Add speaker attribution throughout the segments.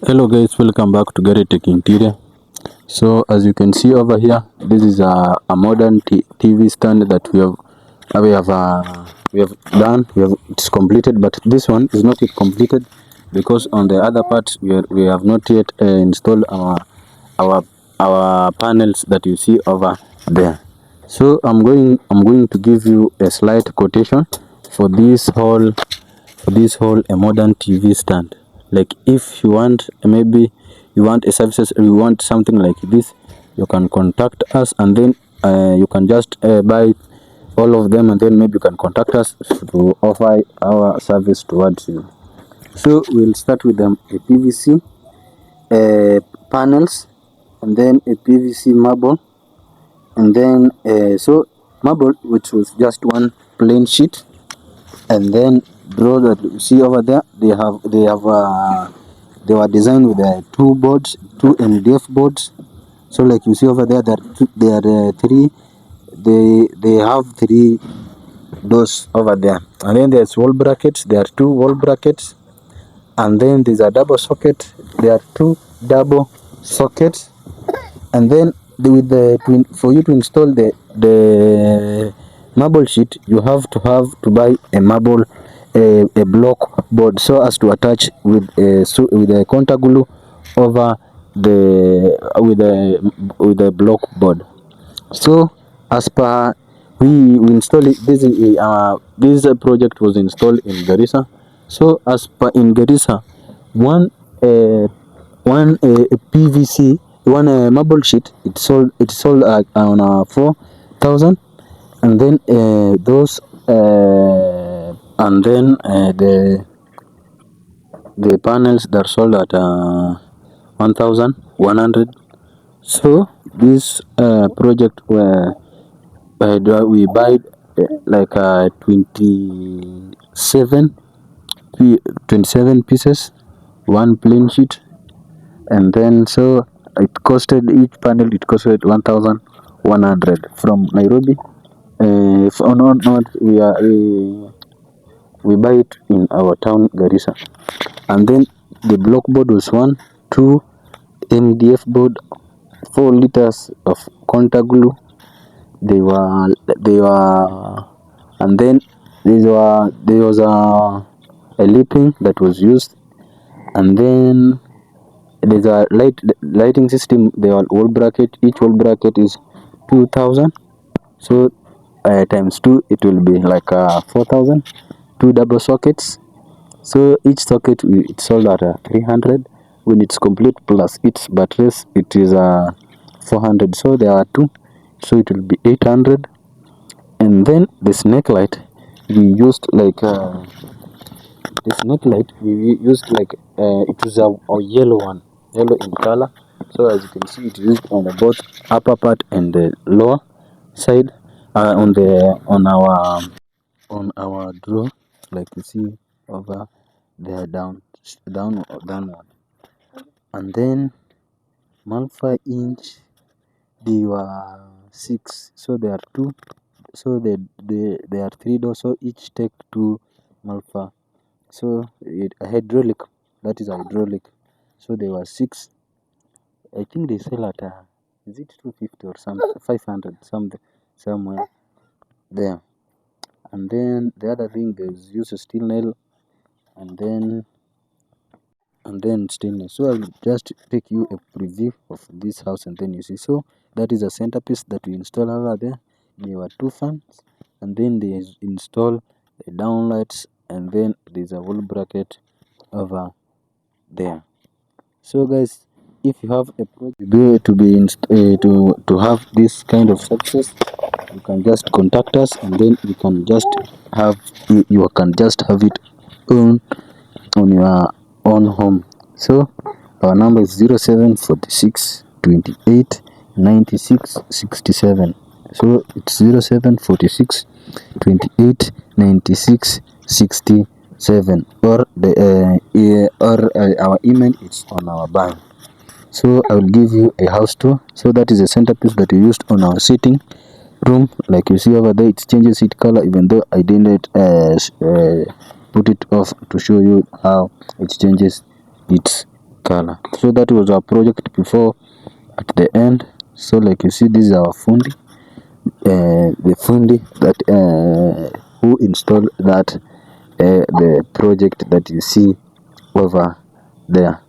Speaker 1: Hello guys, welcome back to Gary Tech Interior. So as you can see over here, this is a modern TV stand that we have done. It's completed, but this one is not yet completed because on the other part we have not yet installed our our panels that you see over there. So I'm going to give you a slight quotation for this whole a modern TV stand. Like if you want, maybe you want a services or you want something like this, you can contact us, and then you can just buy all of them, and then maybe you can contact us to offer our service towards you. So we'll start with a PVC panels, and then a PVC marble, and then so marble, which was just one plain sheet, and then draw that you see over there. They were designed with two MDF boards. So like you see over there, there are three. They have three doors over there, and then there's wall brackets. There are two wall brackets, and then there's a double socket. There are two double sockets, and then with the for you to install the marble sheet, you have to buy a marble a block board, so as to attach with a contact glue over the with the block board. So as per we install it, this project was installed in Garissa. So as per in Garissa, one uh, PVC, one marble sheet, it sold on 4,000, and then those and then the panels that sold at 1,100. So this project where we buy like 27 pieces, one plain sheet, and then so each panel it costed 1,100 from Nairobi. If or not, we buy it in our town Garissa, and then the block board was one, two MDF board, 4 liters of contact glue. They were, and then there was a lipping that was used, and then there's a lighting system. They are wall bracket. Each wall bracket is 2,000. So times two, it will be like 4,000. Two double sockets. So each socket it's sold at 300. When it's complete plus its batteries, it is 400. So there are two. So it will be 800. And then the snake light, we used like it was a yellow one, yellow in color. So as you can see, it used on the both upper part and the lower side, on our drawer, like you see over there, downward. And then Malfa inch, they were 6, so there are two, so there are 3 doors, so each take 2 Malfa. So hydraulic, that is hydraulic. So there were 6. I think they sell at is it 250 or something, 500 something, somewhere there. And then the other thing, there's use a steel nail, and then stainless. So I'll just take you a preview of this house, and then you see. So that is a centerpiece that we install over there. There were 2 fans, and then they install the downlights, and then there's a wall bracket over there. So guys, if you have a project to have this kind of success, you can just contact us, and then have you can just have it on your own home. So our number is 0746 28 96 67. So it's 0746 28 96 67, or our email is on our bio. So I will give you a house tour. So that is a centerpiece that we used on our sitting room. Like you see over there, it changes its color, even though I didn't put it off to show you how it changes its color. So that was our project before at the end. So like you see, this is our fundi, the fundi that who installed that the project that you see over there.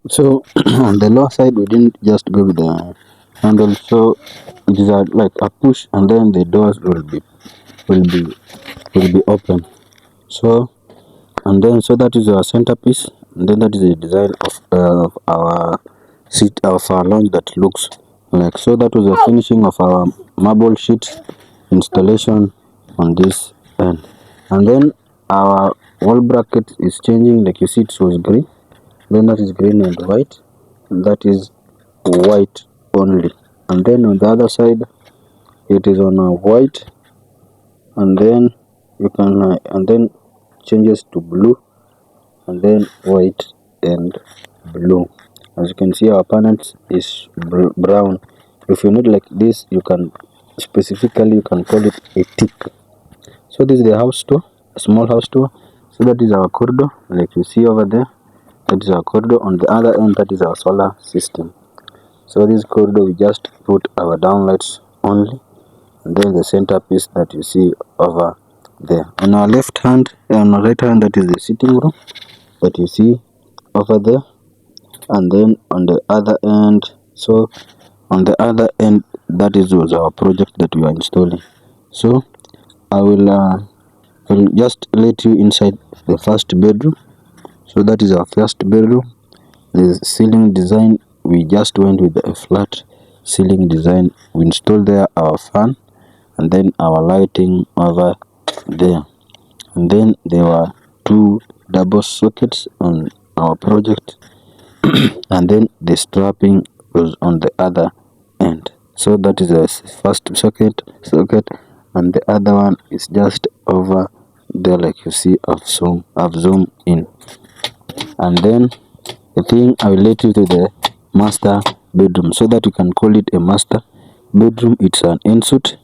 Speaker 1: So on the lower side we didn't just go with the handle, so it is like a push and then the doors will be will be open. So and then so that is our centerpiece, and then that is the design of our seat of our launch that looks like. So that was the finishing of our marble sheet installation on this end. And then our wall bracket is changing, like you see it was green, then that is green and white, and that is white only. And then on the other side it is on a white, and then you can and then changes to blue, and then white and blue. As you can see, our panels is brown. If you need like this, you can specifically you can call it a tick. So this is the house tour, a small house tour. So that is our corridor, like you see over there. That is our corridor. On the other end, that is our solar system. So this corridor, we just put our downlights only, and then the centerpiece that you see over there. On our left hand, on our right hand, that is the sitting room that you see over there. And then on the other end, so on the other end, that is was our project that we are installing. So I will just let you inside the first bedroom. So that is our first bedroom. The ceiling design, we just went with a flat ceiling design. We installed there our fan and then our lighting over there. And then there were two double sockets on our project, and then the strapping was on the other end. So that is the first socket, and the other one is just over there, like you see. I've zoomed in. And then the thing, I will let you to the master bedroom, so that you can call it a master bedroom. It's an ensuite.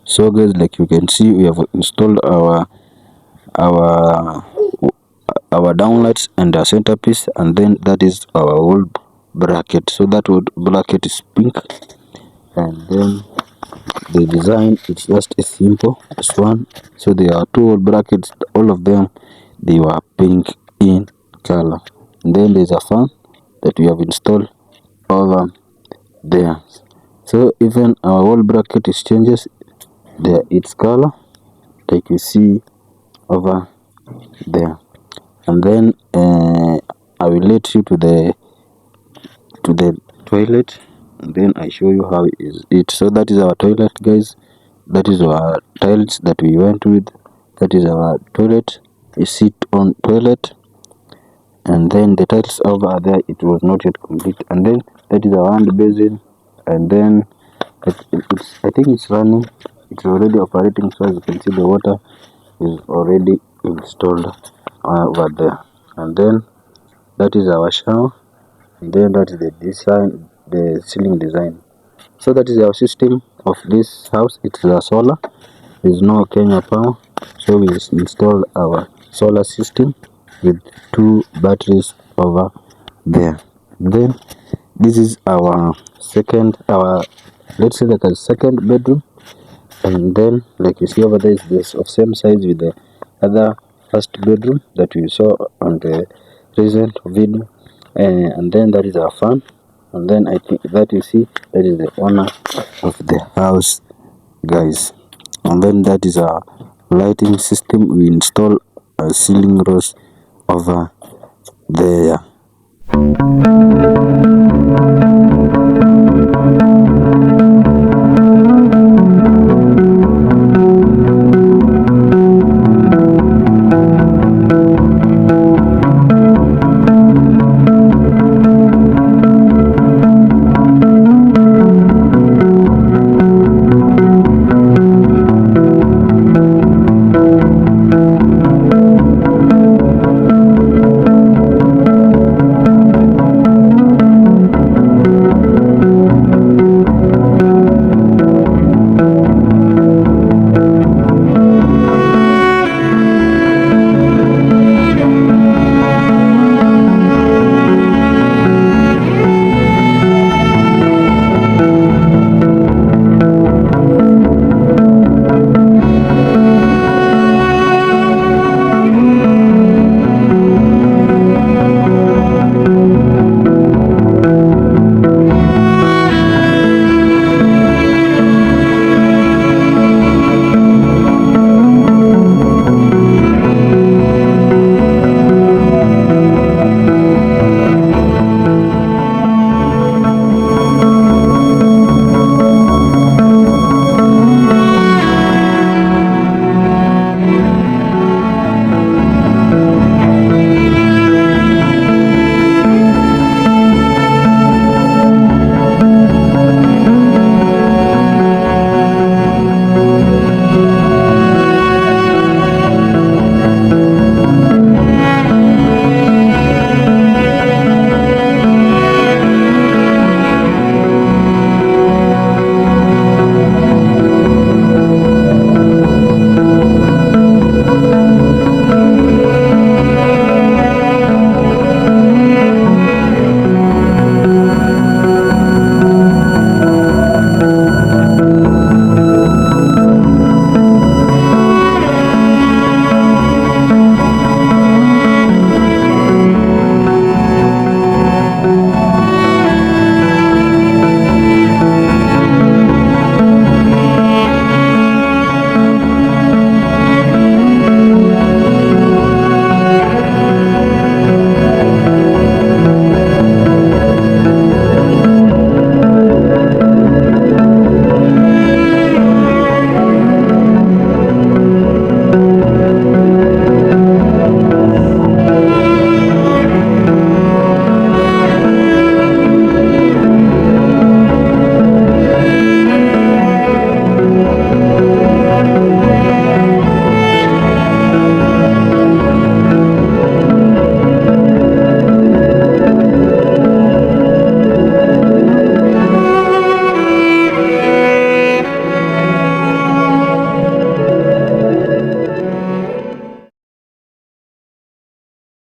Speaker 1: So guys, like you can see, we have installed our downlights and our centerpiece, and then that is our wall bracket. So that wall bracket is pink, and then the design, it's just a simple this one. So there are two wall brackets, all of them they were pink in color. And then there's a fan that we have installed over there. So even our wall bracket is changes there, its color, like you see over there. And then I will let you to the toilet, and then I show you how is it. So that is our toilet, guys. That is our tiles that we went with. That is our toilet. You sit on toilet, and then the tiles over there, it was not yet complete. And then that is our hand basin, and then I think it's running, it's already operating. So as you can see, the water is already installed over there. And then that is our shower, and then that is the design, the ceiling design. So that is our system of this house. It's a solar, there is no Kenya power, so we install our solar system with two batteries over there. Then this is our let's say like a second bedroom, and then like you see over there is this of same size with the other first bedroom that we saw on the recent video. And then that is our fan, and then I think that you see, that is the owner of the house, guys. And then that is our lighting system. We install a ceiling rose over there.